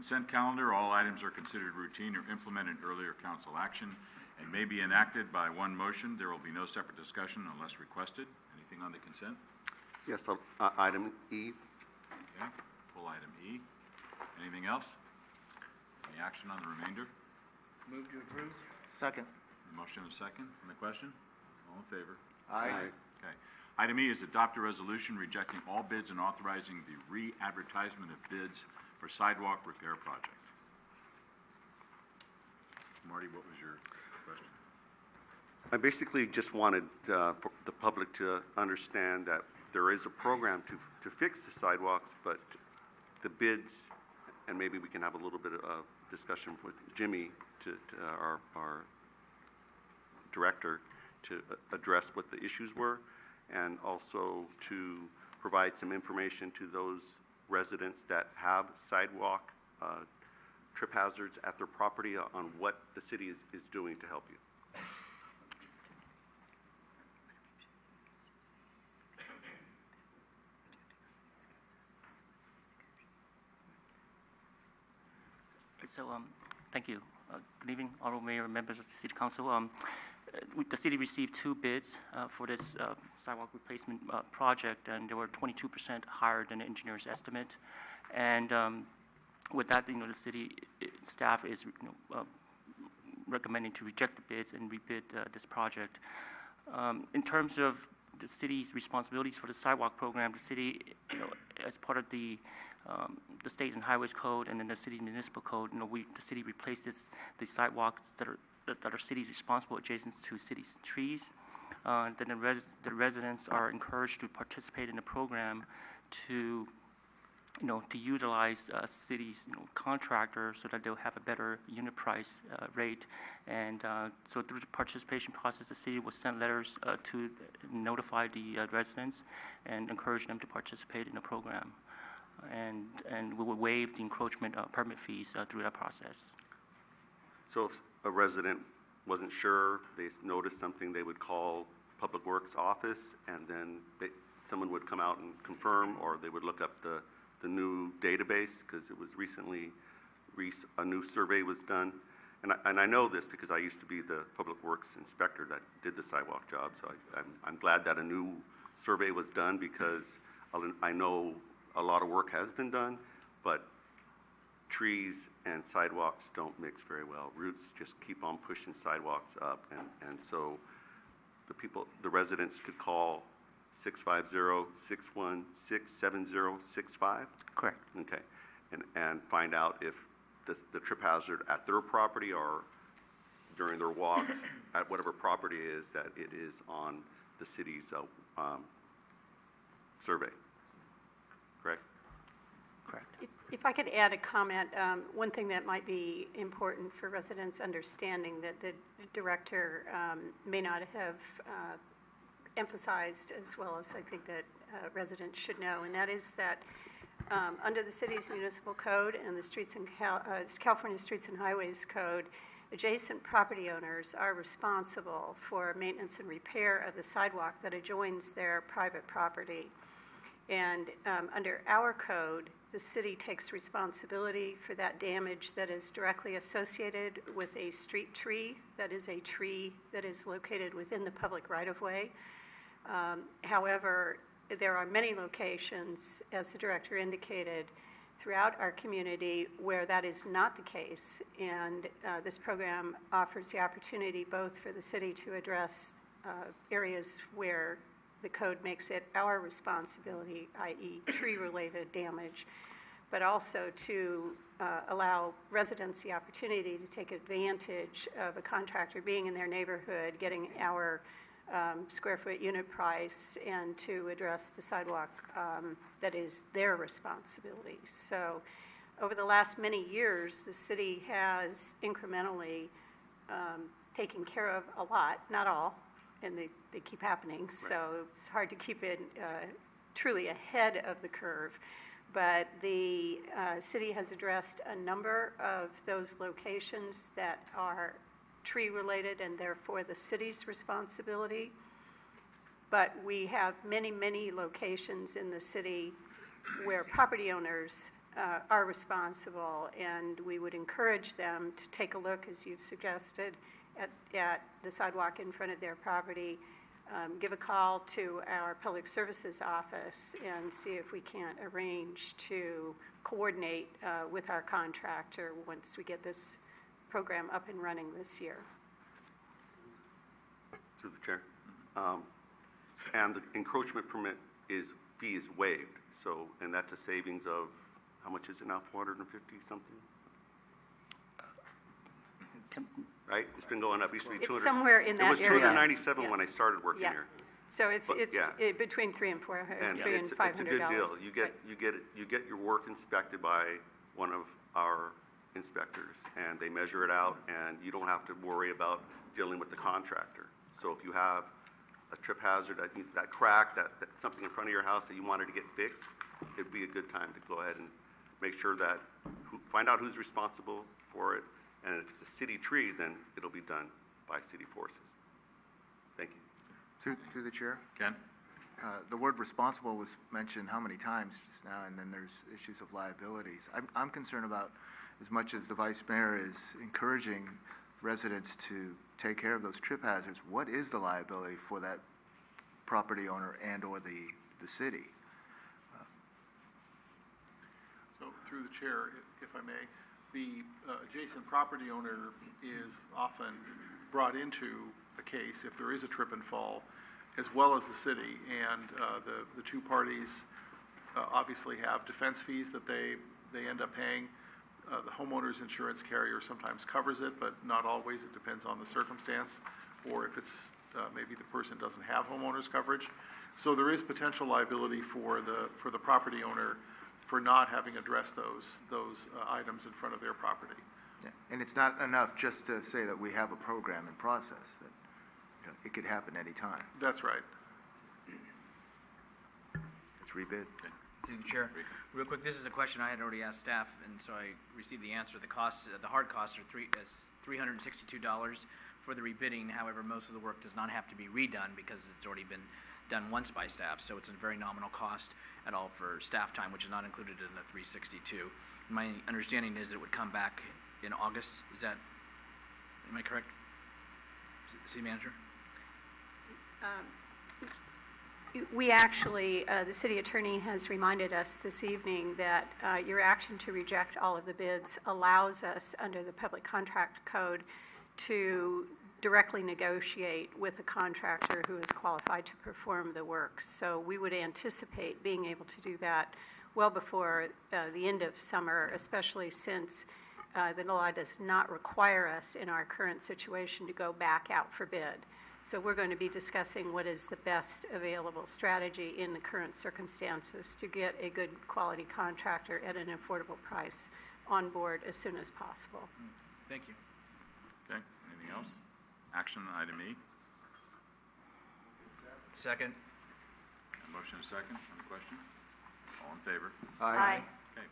consent calendar, all items are considered routine or implemented earlier council action and may be enacted by one motion. There will be no separate discussion unless requested. Anything on the consent? Yes, item E. Okay, pull item E. Anything else? Any action on the remainder? Move to approve. Second. A motion and a second on the question? All in favor? Aye. Okay. Item E is adopt a resolution rejecting all bids and authorizing the re-advertisement of bids for sidewalk repair project. Marty, what was your question? I basically just wanted for the public to understand that there is a program to fix the sidewalks, but the bids, and maybe we can have a little bit of discussion with Jimmy, our director, to address what the issues were, and also to provide some information to those residents that have sidewalk trip hazards at their property on what the city is doing to help you. So, thank you. Good evening, Honorable Mayor and members of the City Council. The city received 2 bids for this sidewalk replacement project, and they were 22% higher than the engineer's estimate. And with that, the city staff is recommending to reject the bids and rebid this project. In terms of the city's responsibilities for the sidewalk program, the city, as part of the State and Highways Code and then the City Municipal Code, the city replaces the sidewalks that are cities responsible adjacent to cities' trees. Then the residents are encouraged to participate in the program to utilize cities' contractors so that they'll have a better unit price rate. And so through the participation process, the city will send letters to notify the residents and encourage them to participate in the program. And we will waive the encroachment permit fees through that process. So if a resident wasn't sure, they noticed something, they would call Public Works office, and then someone would come out and confirm, or they would look up the new database, because it was recently a new survey was done. And I know this because I used to be the Public Works inspector that did the sidewalk job, so I'm glad that a new survey was done, because I know a lot of work has been done, but trees and sidewalks don't mix very well. Roots just keep on pushing sidewalks up, and so the residents could call 650-616-7065? Correct. Okay, and find out if the trip hazard at their property or during their walks at whatever property it is that it is on the city's survey. Correct? Correct. If I could add a comment, one thing that might be important for residents understanding that the director may not have emphasized as well as I think that residents should know, and that is that under the city's municipal code and the California Streets and Highways Code, adjacent property owners are responsible for maintenance and repair of the sidewalk that adjoins their private property. And under our code, the city takes responsibility for that damage that is directly associated with a street tree, that is a tree that is located within the public right-of-way. However, there are many locations, as the director indicated, throughout our community where that is not the case, and this program offers the opportunity both for the city to address areas where the code makes it our responsibility, i.e. tree-related damage, but also to allow residents the opportunity to take advantage of a contractor being in their neighborhood, getting our square foot unit price, and to address the sidewalk that is their responsibility. So over the last many years, the city has incrementally taken care of a lot, not all, and they keep happening, right. So it's hard to keep it truly ahead of the curve. But the city has addressed a number of those locations that are tree-related and therefore the city's responsibility. But we have many, many locations in the city where property owners are responsible, and we would encourage them to take a look, as you've suggested, at the sidewalk in front of their property. Give a call to our Public Services Office and see if we can't arrange to coordinate with our contractor once we get this program up and running this year. Through the chair. And the encroachment permit fee is waived, so, and that's a savings of, how much is it now, 450 something? Right? It's been going up, it used to be 200. It's somewhere in that area. It was 297 when I Yes. started working Yeah. here. So it's But, yeah. between $300 and $400, And $300 and it's $500. a good deal. Right. You get your work inspected by one of our inspectors, and they measure it out, and you don't have to worry about dealing with the contractor. So if you have a trip hazard, that crack, that something in front of your house that you wanted to get fixed, it'd be a good time to go ahead and make sure that, find out who's responsible for it, and if it's a city tree, then it'll be done by city forces. Thank you. Through the chair. Ken? The word responsible was mentioned how many times just now, and then there's issues of liabilities. I'm concerned about, as much as the vice mayor is encouraging residents to take care of those trip hazards, what is the liability for that property owner and/or the city? So through the chair, if I may, the adjacent property owner is often brought into a case if there is a trip and fall, as well as the city. And the two parties obviously have defense fees that they end up paying. The homeowner's insurance carrier sometimes covers it, but not always. It depends on the circumstance, or if it's maybe the person doesn't have homeowner's coverage. So there is potential liability for the property owner for not having addressed those items in front of their property. Yeah. And it's not enough just to say that we have a program in process, that it could happen anytime. That's right. It's rebid. Through the chair, real quick, this is a question I had already asked staff, and so I received the answer. The costs, the hard costs are $362 for the rebidding. However, most of the work does not have to be redone because it's already been done once by staff, so it's a very nominal cost at all for staff time, which is not included in the $362. My understanding is that it would come back in August. Am I correct, City Manager? We actually, the city attorney has reminded us this evening that your action to reject all of the bids allows us, under the Public Contract Code, to directly negotiate with a contractor who is qualified to perform the work. So we would anticipate being able to do that well before the end of summer, especially since the law does not require us in our current situation to go back out for bid. So we're going to be discussing what is the best available strategy in the current circumstances to get a good quality contractor at an affordable price on board as soon as possible. Thank you. Okay, anything else? Action item E. Second. A motion and a second on the question? All in favor? Aye. Okay.